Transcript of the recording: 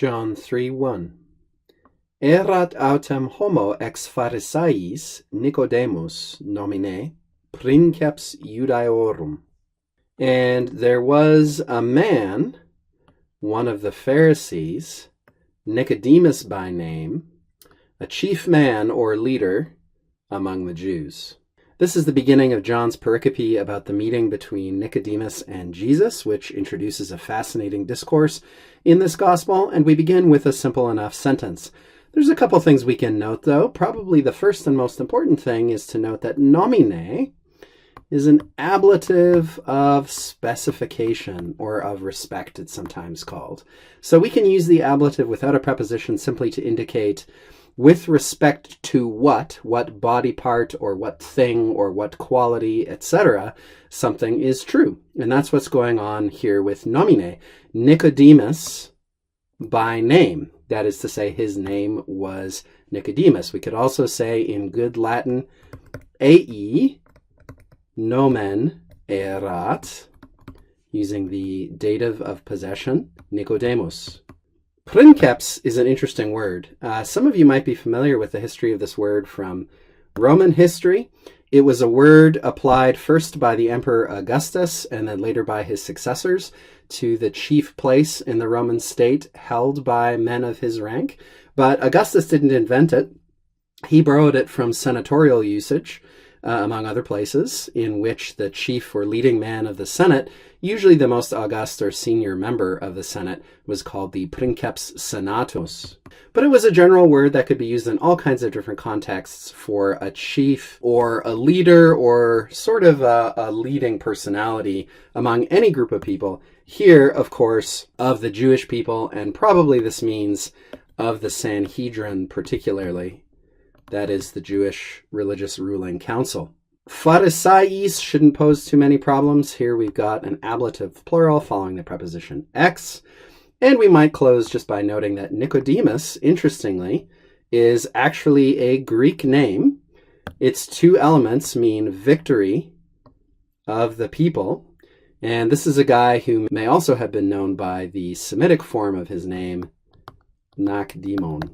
John 3:1. Erat autem homo ex Pharisaeis Nicodemus nomine, princeps Judaeorum. And there was a man, one of the Pharisees, Nicodemus by name, a chief man or leader among the Jews. This is the beginning of John's pericope about the meeting between Nicodemus and Jesus, which introduces a fascinating discourse in this gospel, and we begin with a simple enough sentence. There's a couple things we can note, though. Probably the first and most important thing is to note that nomine is an ablative of specification, or of respect, it's sometimes called. So we can use the ablative without a preposition simply to indicate with respect to what body part or what thing or what quality, etc., something is true. And that's what's going on here with nomine. Nicodemus by name. That is to say, his name was Nicodemus. We could also say in good Latin, ei nomen erat, using the dative of possession, Nicodemus. Princeps is an interesting word. Some of you might be familiar with the history of this word from Roman history. It was a word applied first by the Emperor Augustus and then later by his successors to the chief place in the Roman state held by men of his rank. But Augustus didn't invent it. He borrowed it from senatorial usage, among other places, in which the chief or leading man of the Senate, usually the most august or senior member of the Senate, was called the princeps senatus. But it was a general word that could be used in all kinds of different contexts for a chief or a leader or sort of a leading personality among any group of people. Here, of course, of the Jewish people, and probably this means of the Sanhedrin particularly. That is the Jewish religious ruling council. Pharisaeis shouldn't pose too many problems. Here we've got an ablative plural following the preposition ex. And we might close just by noting that Nicodemus, interestingly, is actually a Greek name. Its two elements mean victory of the people. And this is a guy who may also have been known by the Semitic form of his name, Nakdimon.